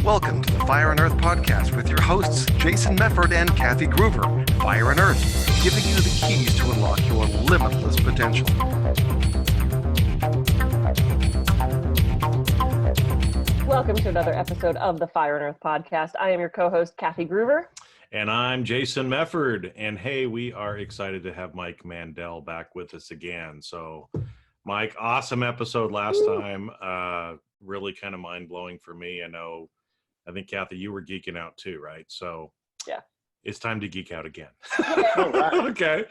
Welcome to the Fire and Earth podcast with your hosts, Jason Mefford and Kathy Groover. Fire and Earth, giving you the keys to unlock your limitless potential. Welcome to another episode of the Fire and Earth podcast. I am your co-host, Kathy Groover. And I'm Jason Mefford. And hey, we are excited to have Mike Mandel back with us again. So, Mike, awesome episode last time. Really kind of mind-blowing for me. I think, Kathy, you were geeking out too, right? So yeah, it's time to geek out again. All right. Okay.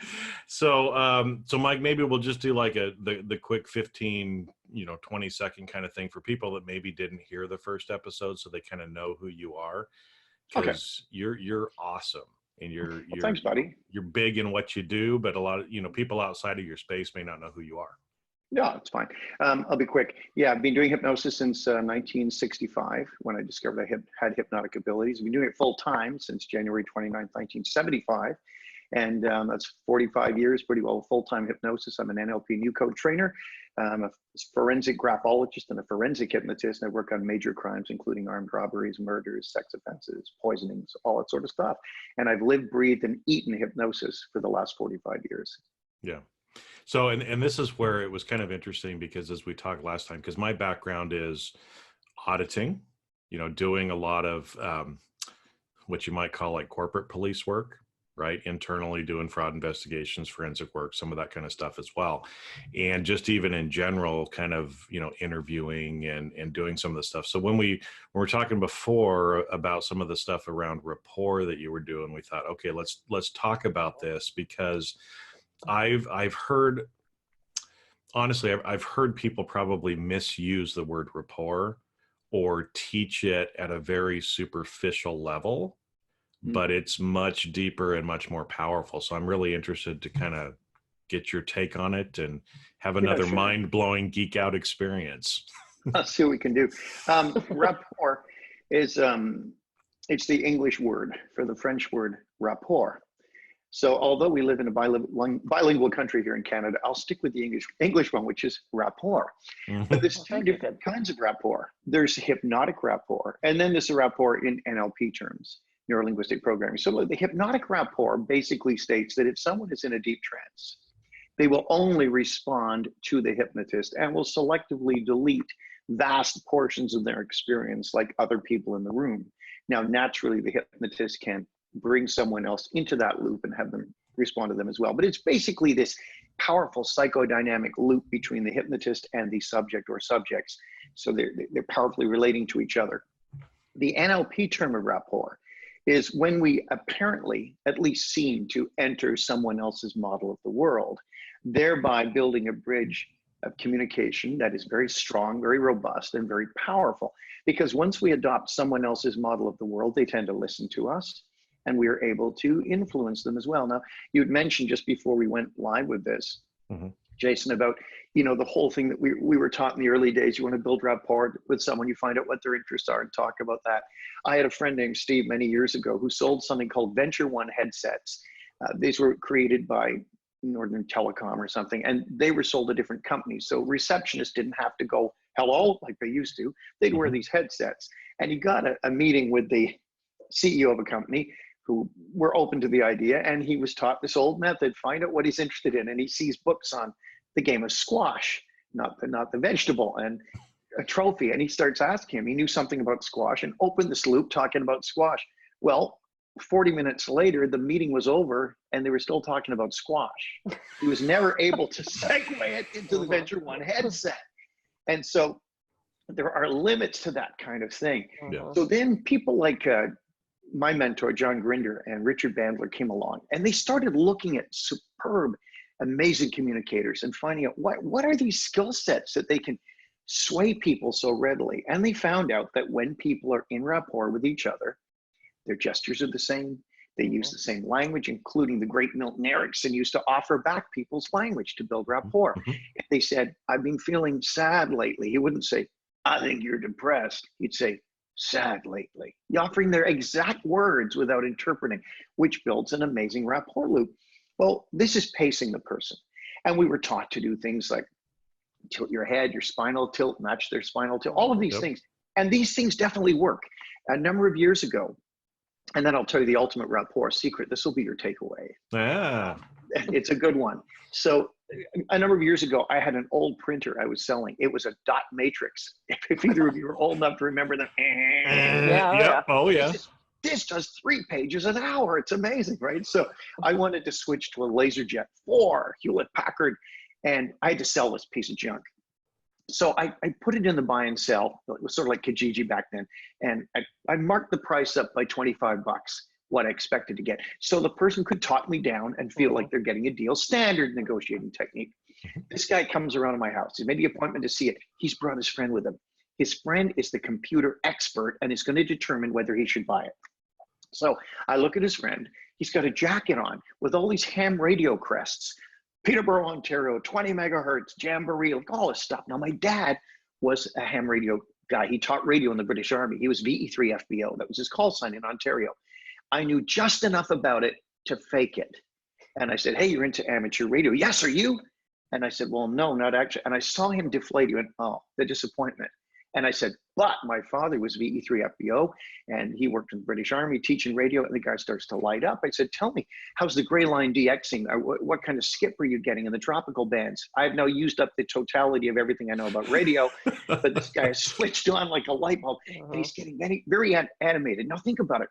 So, Mike, maybe we'll just do like the quick 15, 20-second kind of thing for people that maybe didn't hear the first episode, so they kind of know who you are. Because you're awesome, and you're thanks, buddy. You're big in what you do, but a lot of people outside of your space may not know who you are. No, it's fine. I'll be quick. Yeah, I've been doing hypnosis since 1965 when I discovered I had hypnotic abilities. I've been doing it full time since January 29th, 1975. And that's 45 years, pretty well full-time hypnosis. I'm an NLP new code trainer. I'm a forensic graphologist and a forensic hypnotist. And I work on major crimes, including armed robberies, murders, sex offenses, poisonings, all that sort of stuff. And I've lived, breathed, and eaten hypnosis for the last 45 years. Yeah. So, and this is where it was kind of interesting because as we talked last time, because my background is auditing, doing a lot of what you might call like corporate police work, right? Internally doing fraud investigations, forensic work, some of that kind of stuff as well. And just even in general, kind of, interviewing and doing some of the stuff. So when we were talking before about some of the stuff around Rapport that you were doing, we thought, okay, let's talk about this because I've heard, honestly, I've heard people probably misuse the word rapport or teach it at a very superficial level, but it's much deeper and much more powerful. So I'm really interested to kind of get your take on it and have another mind-blowing geek out experience. Let's see what we can do. Rapport is, it's the English word for the French word rapport. So although we live in a bilingual country here in Canada, I'll stick with the English one, which is rapport. But there's two different kinds of rapport. There's hypnotic rapport, and then there's a rapport in NLP terms, neuro-linguistic programming. So the hypnotic rapport basically states that if someone is in a deep trance, they will only respond to the hypnotist and will selectively delete vast portions of their experience like other people in the room. Now, naturally, the hypnotist can bring someone else into that loop and have them respond to them as well. But it's basically this powerful psychodynamic loop between the hypnotist and the subject or subjects. So they're powerfully relating to each other. The NLP term of rapport is when we apparently at least seem to enter someone else's model of the world, thereby building a bridge of communication that is very strong, very robust, and very powerful. Because once we adopt someone else's model of the world, they tend to listen to us, and we are able to influence them as well. Now, you had mentioned just before we went live with this, Jason, about the whole thing that we were taught in the early days. You want to build rapport with someone, you find out what their interests are and talk about that. I had a friend named Steve many years ago who sold something called Venture One headsets. These were created by Northern Telecom or something, and they were sold to different companies. So receptionists didn't have to go hello like they used to. They'd wear these headsets, and he got a meeting with the CEO of a company who were open to the idea, and he was taught this old method: find out what he's interested in, and he sees books on the game of squash, not the vegetable, and a trophy, and he starts asking him. He knew something about squash and opened this loop talking about squash. Well, 40 minutes later, the meeting was over, and they were still talking about squash. He was never able to segue it into the Venture One headset, and so there are limits to that kind of thing. Yeah. So then people like my mentor, John Grinder, and Richard Bandler came along, and they started looking at superb, amazing communicators and finding out what are these skill sets that they can sway people so readily. And they found out that when people are in rapport with each other, their gestures are the same. They use the same language, including the great Milton Erickson used to offer back people's language to build rapport. If they said, I've been feeling sad lately, he wouldn't say, I think you're depressed. He'd say, sad lately, offering their exact words without interpreting, which builds an amazing rapport loop. Well, this is pacing the person. And we were taught to do things like tilt your head, your spinal tilt, match their spinal tilt, all of these things. And these things definitely work. a number of years ago, and then I'll tell you the ultimate rapport secret. This will be your takeaway. Yeah. It's a good one. So a number of years ago, I had an old printer I was selling. It was a dot matrix. If either of you are old enough to remember them. Yeah. Oh, yeah. This does 3 pages an hour. It's amazing, right? So I wanted to switch to a LaserJet 4 Hewlett Packard, and I had to sell this piece of junk. So I put it in the buy and sell. It was sort of like Kijiji back then. And I marked the price up by $25, what I expected to get. So the person could talk me down and feel like they're getting a deal. Standard negotiating technique. This guy comes around to my house. He made the appointment to see it. He's brought his friend with him. His friend is the computer expert and is going to determine whether he should buy it. So I look at his friend. He's got a jacket on with all these ham radio crests. Peterborough, Ontario, 20 megahertz, Jamboree, like all this stuff. Now, my dad was a ham radio guy. He taught radio in the British Army. He was VE3 FBO. That was his call sign in Ontario. I knew just enough about it to fake it. And I said, hey, you're into amateur radio. Yes, are you? And I said, well, no, not actually. And I saw him deflate. He went, oh, the disappointment. And I said, but my father was VE3 FBO and he worked in the British Army teaching radio, and the guy starts to light up. I said, tell me, how's the gray line DXing? What kind of skip are you getting in the tropical bands? I've now used up the totality of everything I know about radio, but this guy is switched on like a light bulb and he's getting very animated. Now think about it.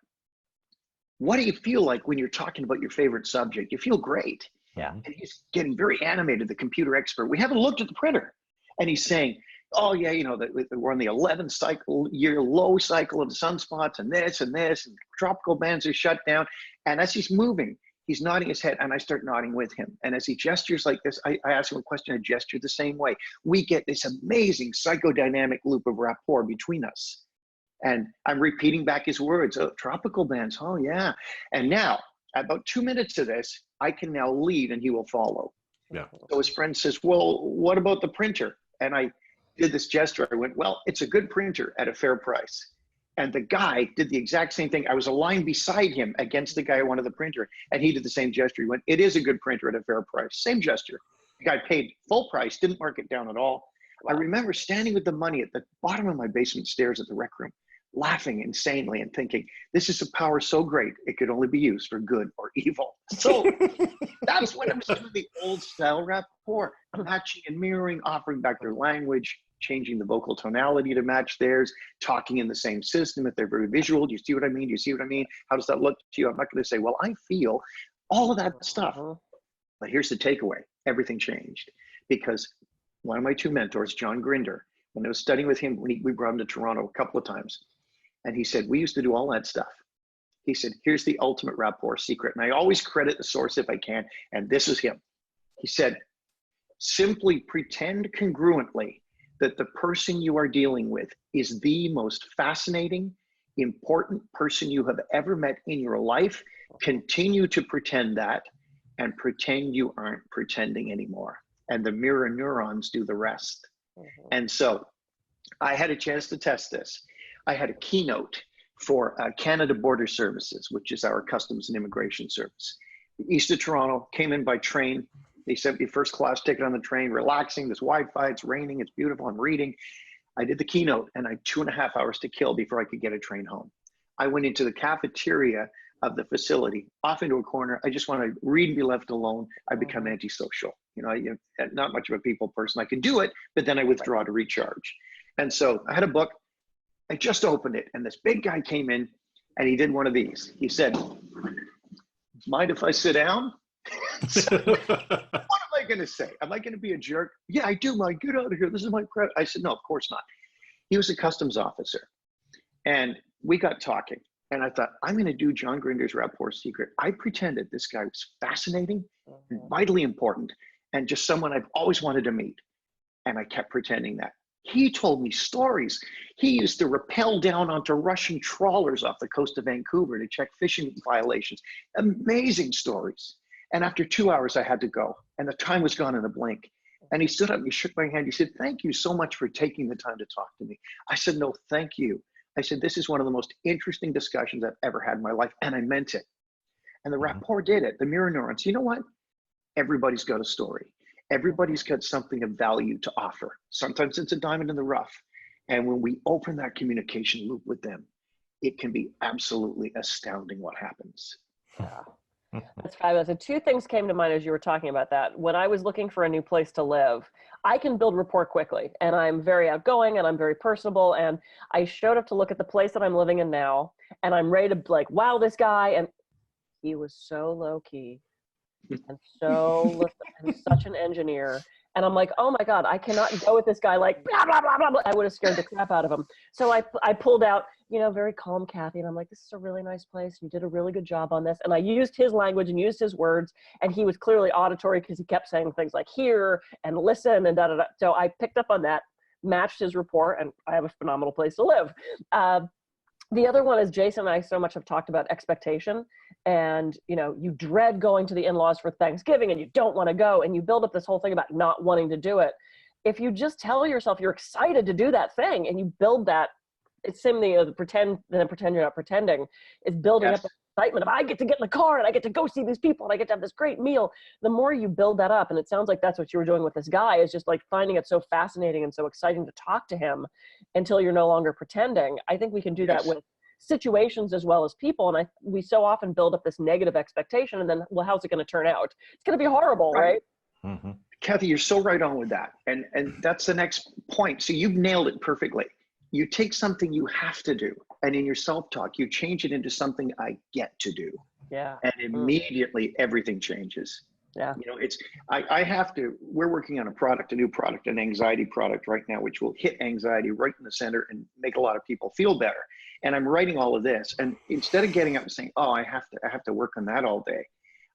What do you feel like when you're talking about your favorite subject? You feel great. Yeah. And he's getting very animated, the computer expert. We haven't looked at the printer. And he's saying, oh yeah, you know, that we're on the 11th year low cycle of the sunspots and this, and tropical bands are shut down. And as he's moving, he's nodding his head and I start nodding with him. And as he gestures like this, I ask him a question, I gesture the same way. We get this amazing psychodynamic loop of rapport between us. And I'm repeating back his words, oh, tropical bands, oh yeah. And now, about 2 minutes of this, I can now lead and he will follow. Yeah. So his friend says, well, what about the printer? And I did this gesture. I went, well, it's a good printer at a fair price. And the guy did the exact same thing. I was aligned beside him against the guy who wanted the printer. And he did the same gesture. He went, it is a good printer at a fair price. Same gesture. The guy paid full price, didn't mark it down at all. Wow. I remember standing with the money at the bottom of my basement stairs at the rec room, laughing insanely and thinking, this is a power so great, it could only be used for good or evil. So that's when I was doing the old style rapport, matching and mirroring, offering back their language, changing the vocal tonality to match theirs, talking in the same system. If they're very visual, do you see what I mean? Do you see what I mean? How does that look to you? I'm not going to say, well, I feel all of that stuff. But here's the takeaway. Everything changed because one of my two mentors, John Grinder, when I was studying with him, we brought him to Toronto a couple of times. And he said, we used to do all that stuff. He said, here's the ultimate rapport secret. And I always credit the source if I can. And this is him. He said, simply pretend congruently that the person you are dealing with is the most fascinating, important person you have ever met in your life. Continue to pretend that and pretend you aren't pretending anymore. And the mirror neurons do the rest. And so I had a chance to test this. I had a keynote for Canada Border Services, which is our customs and immigration service. East of Toronto, came in by train. They sent me first class ticket on the train, relaxing, there's Wi-Fi, it's raining, it's beautiful, I'm reading. I did the keynote and I had 2.5 hours to kill before I could get a train home. I went into the cafeteria of the facility, off into a corner. I just want to read and be left alone. I become antisocial. You know, I'm not much of a people person. I can do it, but then I withdraw to recharge. And so I had a book. I just opened it and this big guy came in and he did one of these. He said, mind if I sit down? So, what am I going to say? Am I going to be a jerk? Yeah, I do, Mike. Get out of here. This is my crap. I said, no, of course not. He was a customs officer. And we got talking. And I thought, I'm going to do John Grinder's rapport secret. I pretended this guy was fascinating and vitally important and just someone I've always wanted to meet. And I kept pretending that. He told me stories. He used to rappel down onto Russian trawlers off the coast of Vancouver to check fishing violations. Amazing stories. And after 2 hours, I had to go. And the time was gone in a blink. And he stood up and he shook my hand. He said, thank you so much for taking the time to talk to me. I said, no, thank you. I said, this is one of the most interesting discussions I've ever had in my life. And I meant it. And the rapport did it, the mirror neurons. You know what? Everybody's got a story. Everybody's got something of value to offer. Sometimes it's a diamond in the rough. And when we open that communication loop with them, it can be absolutely astounding what happens. Yeah. That's fabulous. And two things came to mind as you were talking about that. When I was looking for a new place to live, I can build rapport quickly, and I'm very outgoing and I'm very personable. And I showed up to look at the place that I'm living in now, and I'm ready to like, wow, this guy. And he was so low key and so and such an engineer. And I'm like, oh my God, I cannot go with this guy like blah, blah, blah, blah, blah. I would have scared the crap out of him. So I pulled out, very calm Kathy. And I'm like, this is a really nice place. You did a really good job on this. And I used his language and used his words. And he was clearly auditory because he kept saying things like hear and listen and da da da. So I picked up on that, matched his rapport, and I have a phenomenal place to live. The other one is Jason and I so much have talked about expectation, and you dread going to the in-laws for Thanksgiving and you don't want to go, and you build up this whole thing about not wanting to do it. If you just tell yourself you're excited to do that thing and you build that, it's same thing, pretend you're not pretending. It's building up the excitement of I get to get in the car and I get to go see these people and I get to have this great meal. The more you build that up, and it sounds like that's what you were doing with this guy, is just like finding it so fascinating and so exciting to talk to him until you're no longer pretending. I think we can do that with situations as well as people. And we so often build up this negative expectation, and then, well, how's it going to turn out? It's going to be horrible, right? Mm-hmm. Kathy, you're so right on with that. And that's the next point. So you've nailed it perfectly. You take something you have to do, and in your self-talk, you change it into something I get to do. Yeah. And immediately everything changes. Yeah. I have to, we're working on a new product, an anxiety product right now, which will hit anxiety right in the center and make a lot of people feel better. And I'm writing all of this. And instead of getting up and saying, oh, I have to work on that all day,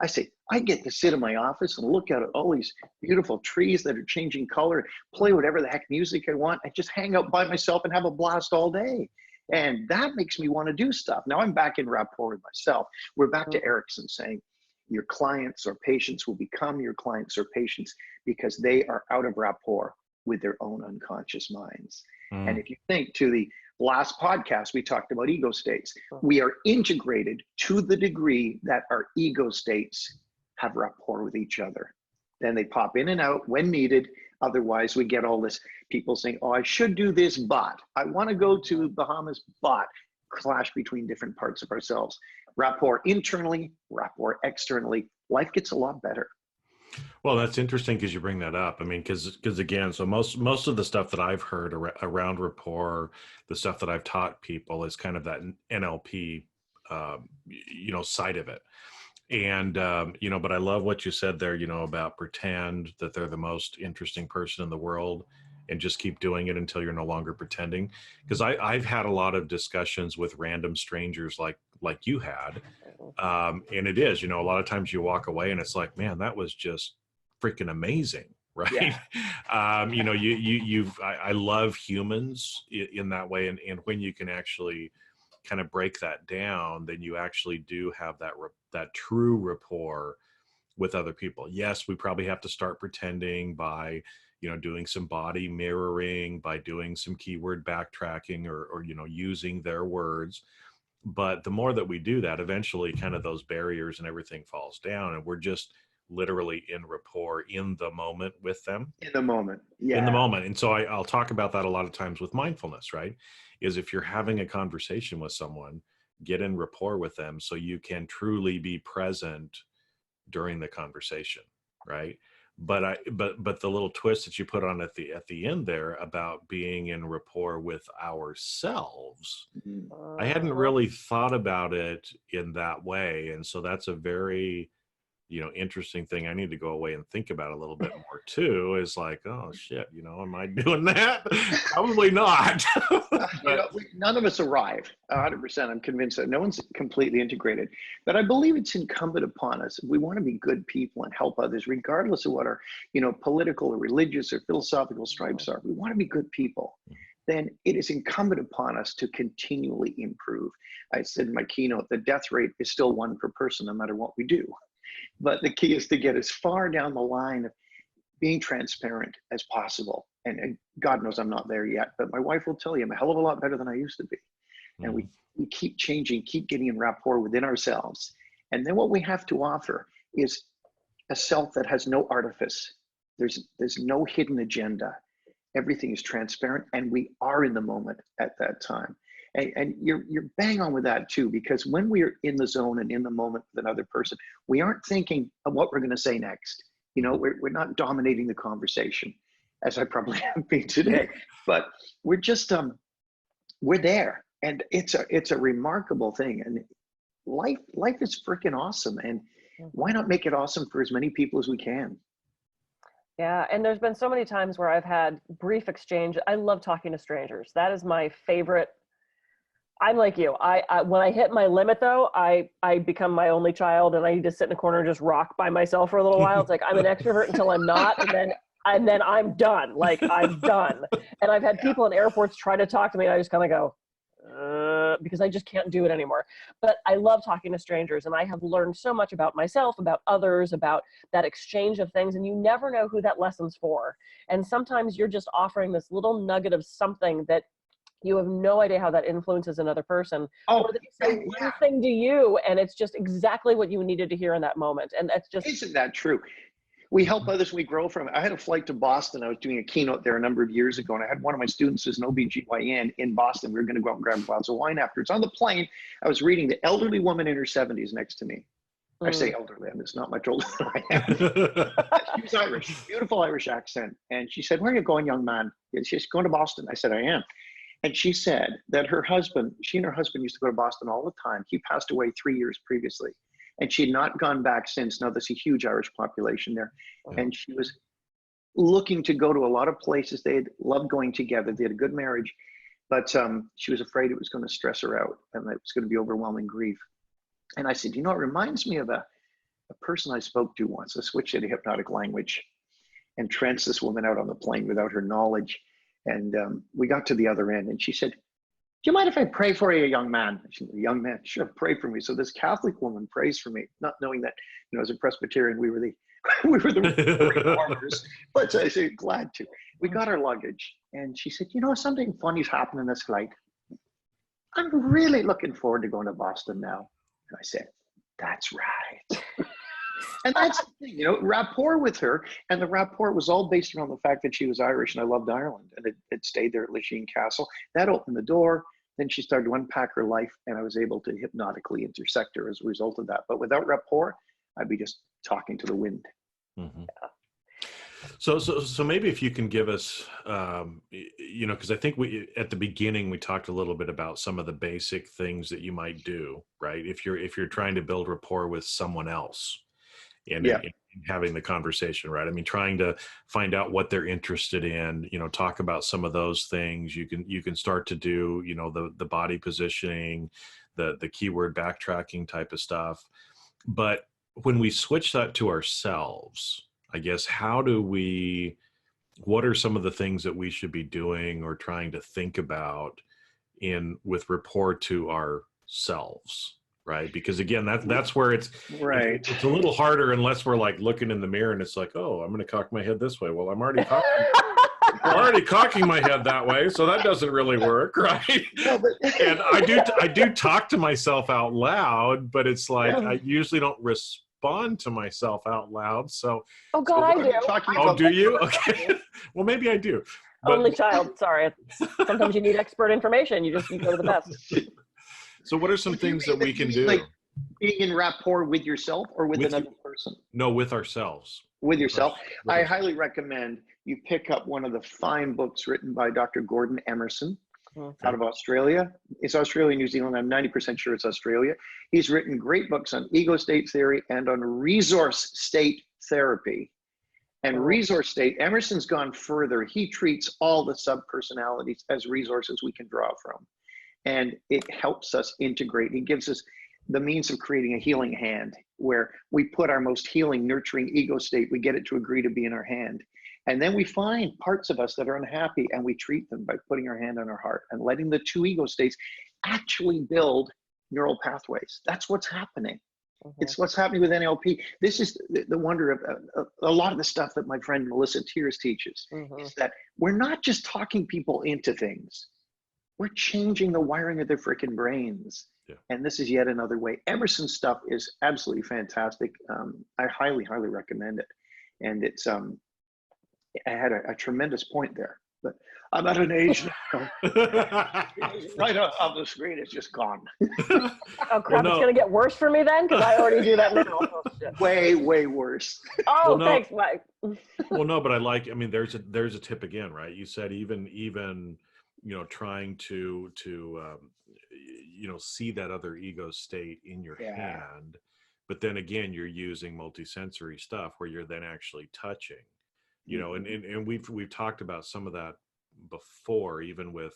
I say, I get to sit in my office and look out at all these beautiful trees that are changing color, play whatever the heck music I want, and just hang out by myself and have a blast all day. And that makes me want to do stuff. Now I'm back in rapport with myself. We're back to Erickson saying, your clients or patients will become your clients or patients because they are out of rapport with their own unconscious minds. And if you think to the last podcast, we talked about ego states. We are integrated to the degree that our ego states have rapport with each other. Then they pop in and out when needed. Otherwise, we get all this people saying, oh, I should do this, but I want to go to Bahamas, but clash between different parts of ourselves. Rapport internally, rapport externally. Life gets a lot better. Well, that's interesting because you bring that up. I mean, because again, so most of the stuff that I've heard around rapport, the stuff that I've taught people is kind of that NLP, side of it. And, but I love what you said there, about pretend that they're the most interesting person in the world and just keep doing it until you're no longer pretending. Because I've had a lot of discussions with random strangers like you had. And it is, a lot of times you walk away and it's like, man, that was just freaking amazing. Right. Yeah. I love humans in that way. And when you can actually kind of break that down, then you actually do have that true rapport with other people. Yes, we probably have to start pretending by, doing some body mirroring, by doing some keyword backtracking or using their words. But the more that we do that, eventually kind of those barriers and everything falls down, and we're just literally in rapport in the moment with them. In the moment. Yeah. In the moment. And so I'll talk about that a lot of times with mindfulness, right? Is if you're having a conversation with someone, get in rapport with them so you can truly be present during the conversation, right? But the little twist that you put on at the end there about being in rapport with ourselves, I hadn't really thought about it in that way. And so that's a very, interesting thing I need to go away and think about a little bit more too, is like, oh shit, am I doing that? Probably not. None of us arrive 100%. I'm convinced that no one's completely integrated, but I believe it's incumbent upon us. If we want to be good people and help others, regardless of what our, political or religious or philosophical stripes are, we want to be good people. Then it is incumbent upon us to continually improve. I said in my keynote, the death rate is still 1 per person, no matter what we do. But the key is to get as far down the line of being transparent as possible. And God knows I'm not there yet, but my wife will tell you I'm a hell of a lot better than I used to be. And we keep changing, keep getting in rapport within ourselves. And then what we have to offer is a self that has no artifice. There's no hidden agenda. Everything is transparent, and we are in the moment at that time. And you're bang on with that too, because when we're in the zone and in the moment with another person, we aren't thinking of what we're going to say next. You know, we're not dominating the conversation, as I probably have been today, but we're just we're there, and it's a remarkable thing. And life is freaking awesome, and why not make it awesome for as many people as we can? Yeah, and there's been so many times where I've had brief exchange. I love talking to strangers. That is my favorite. I'm like you. I when I hit my limit though, I become my only child, and I need to sit in a corner and just rock by myself for a little while. It's like I'm an extrovert until I'm not, and then I'm done. Like I'm done. And I've had people in airports try to talk to me, and I just kind of go, because I just can't do it anymore. But I love talking to strangers, and I have learned so much about myself, about others, about that exchange of things, and you never know who that lesson's for. And sometimes you're just offering this little nugget of something that you have no idea how that influences another person. Oh, or they say one thing to you, and it's just exactly what you needed to hear in that moment. And that's just... Isn't that true? We help others, we grow from it. I had a flight to Boston. I was doing a keynote there a number of years ago, and I had one of my students as an OBGYN in Boston. We were going to go out and grab a glass of wine afterwards. On the plane, I was reading the elderly woman in her 70s next to me. I say elderly, and it's not much older than I am. She was Irish, beautiful Irish accent. And she said, "Where are you going, young man?" She's going to Boston. I said, "I am." And she said that her husband, she and her husband used to go to Boston all the time. He passed away 3 years previously, and she had not gone back since. Now there's a huge Irish population there. And she was looking to go to a lot of places. They had loved going together. They had a good marriage, but she was afraid it was going to stress her out, and it was going to be overwhelming grief. And I said, you know, it reminds me of a person I spoke to once. I switched to hypnotic language and tranced this woman out on the plane without her knowledge. And we got to the other end, and she said, "Do you mind if I pray for you, young man?" She said, "Young man, sure, pray for me." So this Catholic woman prays for me, not knowing that, you know, as a Presbyterian, we were the reformers. But I said, glad to. We got our luggage, and she said, "You know, something funny's happened in this flight. I'm really looking forward to going to Boston now." And I said, "That's right." And that's the thing, you know, rapport with her. And the rapport was all based around the fact that she was Irish, and I loved Ireland, and it stayed there at Lachine Castle. That opened the door. Then she started to unpack her life, and I was able to hypnotically intersect her as a result of that. But without rapport, I'd be just talking to the wind. Mm-hmm. So maybe if you can give us, you know, because I think at the beginning we talked a little bit about some of the basic things that you might do, right? If you're trying to build rapport with someone else. And having the conversation, right? I mean, trying to find out what they're interested in, you know, talk about some of those things. You can start to do, you know, the body positioning, the keyword backtracking type of stuff. But when we switch that to ourselves, I guess, what are some of the things that we should be doing or trying to think about with rapport to ourselves? Right. Because again, that's where it's right. It's a little harder unless we're like looking in the mirror and it's like, oh, I'm going to cock my head this way. Well, I'm already cocking my head that way. So that doesn't really work. Right. No, but... And I do talk to myself out loud, but it's like, I usually don't respond to myself out loud. So, oh God, I do. Oh, do you? Okay. Well, maybe I do. But, only child. Sorry. Sometimes you need expert information. You go to the best. So what are some things that we can do? Like being in rapport with yourself or with another person? No, with ourselves. With yourself. I highly recommend you pick up one of the fine books written by Dr. Gordon Emerson out of Australia. It's Australia, New Zealand. I'm 90% sure it's Australia. He's written great books on ego state theory and on resource state therapy. And resource state, Emerson's gone further. He treats all the subpersonalities as resources we can draw from. And it helps us integrate. It gives us the means of creating a healing hand where we put our most healing, nurturing ego state, we get it to agree to be in our hand. And then we find parts of us that are unhappy and we treat them by putting our hand on our heart and letting the two ego states actually build neural pathways. That's what's happening. It's what's happening with NLP. This is the wonder of a lot of the stuff that my friend Melissa Tiers teaches, is that we're not just talking people into things. We're changing the wiring of their freaking brains. Yeah. And this is yet another way. Emerson's stuff is absolutely fantastic. I highly, highly recommend it. And it's, I had a tremendous point there. But I'm at an age now. Right on the screen, it's just gone. Oh crap! It's gonna get worse for me then, because I already do that now. Oh, shit. Way worse. Oh, thanks, Mike. Well, no, but I mean, there's a tip again, right? You said even trying to see that other ego state in your hand, but then again, you're using multisensory stuff where you're then actually touching, and we've talked about some of that before, even with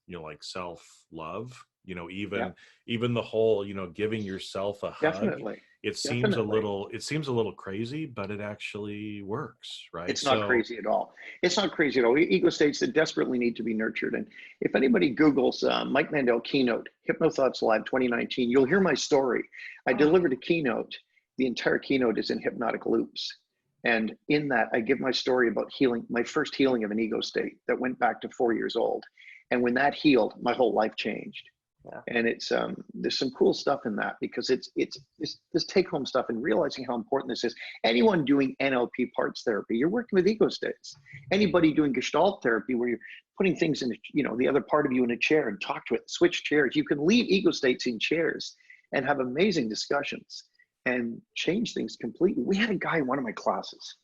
like self-love, even the whole giving yourself a hug. Definitely. It seems a little crazy, but it actually works, right? It's not crazy at all. It's not crazy at all. Ego states that desperately need to be nurtured. And if anybody Googles Mike Mandel keynote, Hypnothoughts Live 2019, you'll hear my story. I delivered a keynote. The entire keynote is in hypnotic loops. And in that, I give my story about healing, my first healing of an ego state that went back to 4 years old. And when that healed, my whole life changed. Yeah. And it's there's some cool stuff in that, because it's this take-home stuff and realizing how important this is. Anyone doing NLP parts therapy, you're working with ego states. Anybody doing Gestalt therapy, where you're putting things in, the other part of you in a chair and talk to it, switch chairs. You can leave ego states in chairs and have amazing discussions and change things completely. We had a guy in one of my classes.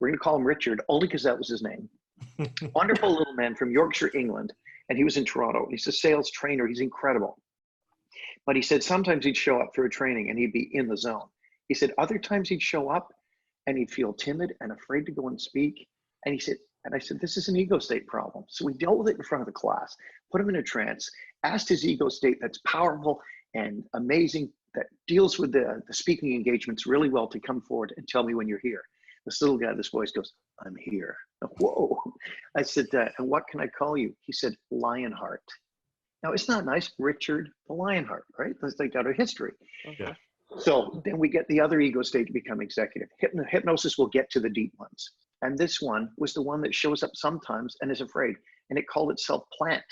We're going to call him Richard, only because that was his name. Wonderful little man from Yorkshire, England. And he was in Toronto. He's a sales trainer. He's incredible. But he said sometimes he'd show up for a training and he'd be in the zone. He said other times he'd show up and he'd feel timid and afraid to go and speak. And he said, and I said, this is an ego state problem. So we dealt with it in front of the class, put him in a trance, asked his ego state that's powerful and amazing, that deals with the speaking engagements really well, to come forward and tell me when you're here. This little guy, this voice goes, I'm here. Whoa. I said, and what can I call you? He said, Lionheart. Now, it's not nice, Richard the Lionheart, right? That's like out of history. Yeah. So then we get the other ego state to become executive. Hypnosis will get to the deep ones. And this one was the one that shows up sometimes and is afraid. And it called itself plant.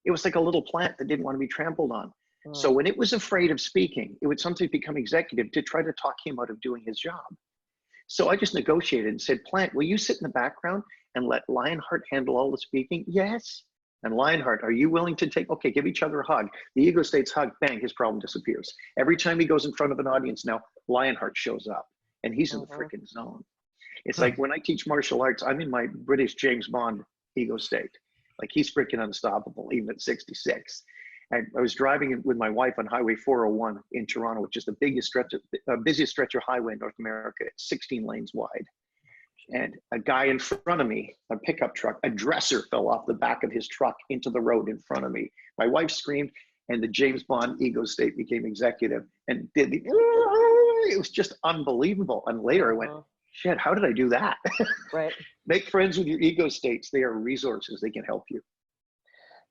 It was like a little plant that didn't want to be trampled on. Oh. So when it was afraid of speaking, it would sometimes become executive to try to talk him out of doing his job. So I just negotiated and said, Plant, will you sit in the background and let Lionheart handle all the speaking? Yes. And Lionheart, are you willing to okay, give each other a hug. The ego states hug, bang, his problem disappears. Every time he goes in front of an audience now, Lionheart shows up and he's in the freaking zone. It's like when I teach martial arts, I'm in my British James Bond ego state. Like he's freaking unstoppable, even at 66. I was driving with my wife on Highway 401 in Toronto, which is the busiest stretch of highway in North America. It's 16 lanes wide. And a guy in front of me, a pickup truck, a dresser fell off the back of his truck into the road in front of me. My wife screamed, and the James Bond ego state became executive and did it was just unbelievable. And later I went, shit, how did I do that? Right. Make friends with your ego states. They are resources. They can help you.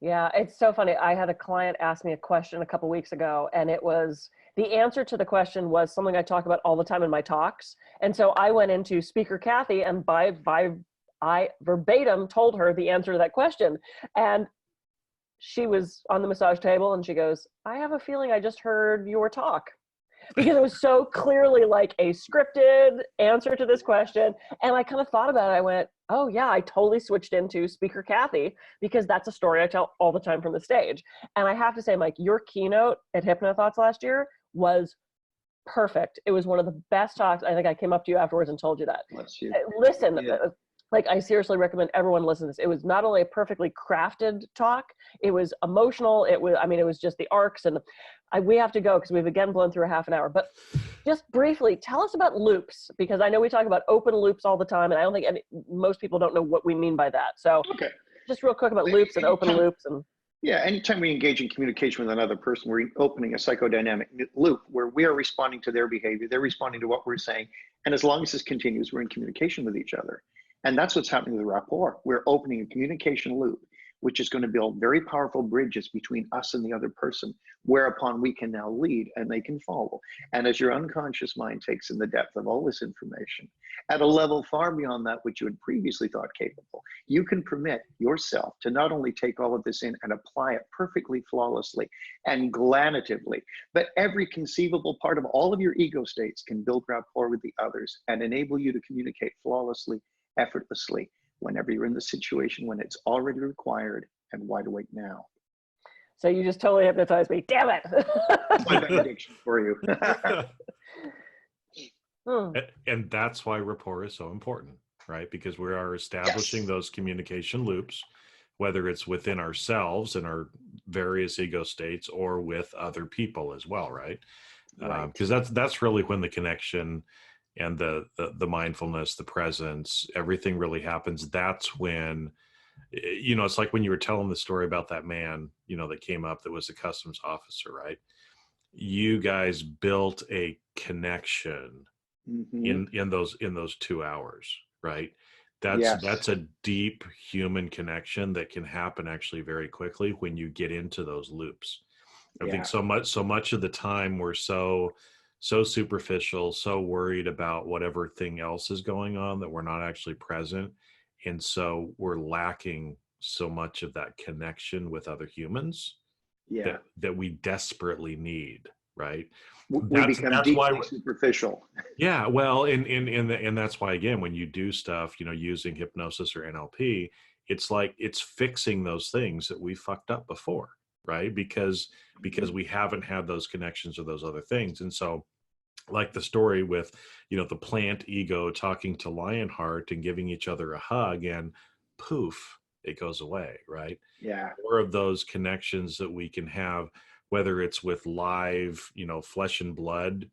Yeah, it's so funny. I had a client ask me a question a couple weeks ago, and it was, the answer to the question was something I talk about all the time in my talks. And so I went into Speaker Kathy and I verbatim told her the answer to that question. And she was on the massage table and she goes, I have a feeling I just heard your talk. Because it was so clearly like a scripted answer to this question. And I kind of thought about it. I went, oh yeah, I totally switched into Speaker Kathy, because that's a story I tell all the time from the stage. And I have to say, Mike, your keynote at Hypnothoughts last year was perfect. It was one of the best talks. I think I came up to you afterwards and told you that. Listen, like I seriously recommend everyone listen to this. It was not only a perfectly crafted talk, it was emotional. It was just the arcs, and we have to go because we've again blown through a half an hour. But just briefly, tell us about loops, because I know we talk about open loops all the time, and I don't think most people don't know what we mean by that. So just real quick about loops and open loops. And yeah, anytime we engage in communication with another person, we're opening a psychodynamic loop where we are responding to their behavior, they're responding to what we're saying. And as long as this continues, we're in communication with each other. And that's what's happening with Rapport. We're opening a communication loop, which is going to build very powerful bridges between us and the other person, whereupon we can now lead and they can follow. And as your unconscious mind takes in the depth of all this information, at a level far beyond that which you had previously thought capable, you can permit yourself to not only take all of this in and apply it perfectly, flawlessly, and glanatively, but every conceivable part of all of your ego states can build rapport with the others and enable you to communicate flawlessly, effortlessly, whenever you're in the situation when it's already required and wide awake now. So you just totally hypnotized me. Damn it. My benediction for you. And that's why rapport is so important, right? Because we are establishing those communication loops, whether it's within ourselves and our various ego states or with other people as well, right? Because that's really when the connection and the mindfulness, the presence, everything really happens. That's when, it's like when you were telling the story about that man, that came up that was a customs officer, right? You guys built a connection in those 2 hours, right? That's a deep human connection that can happen actually very quickly when you get into those loops. I think so much of the time we're so superficial, so worried about whatever thing else is going on that we're not actually present. And so we're lacking so much of that connection with other humans that we desperately need, right? We become deeply superficial. Yeah, well, and that's why, again, when you do stuff, using hypnosis or NLP, it's like it's fixing those things that we fucked up before, right? Because we haven't had those connections or those other things. And so, like the story with, the plant ego talking to Lionheart and giving each other a hug, and poof, it goes away, right? Yeah. More of those connections that we can have, whether it's with live, flesh and blood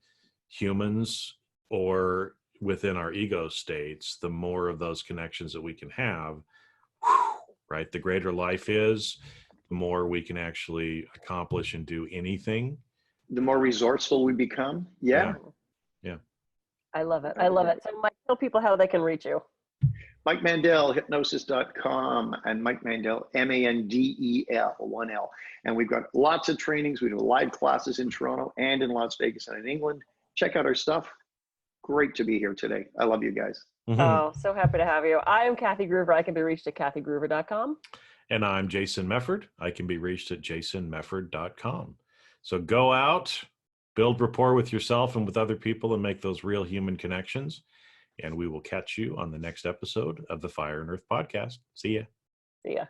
humans or within our ego states, the more of those connections that we can have, right? The greater life is, the more we can actually accomplish and do anything. The more resourceful we become. Yeah. I love it. So Mike, tell people how they can reach you. Mike Mandel, hypnosis.com, and Mike Mandel, Mandel, 1L. And we've got lots of trainings. We do live classes in Toronto and in Las Vegas and in England. Check out our stuff. Great to be here today. I love you guys. Oh, so happy to have you. I am Kathy Groover. I can be reached at kathygruver.com. And I'm Jason Mefford. I can be reached at jasonmefford.com. So go out, build rapport with yourself and with other people, and make those real human connections. And we will catch you on the next episode of the Fire and Earth podcast. See ya. See ya.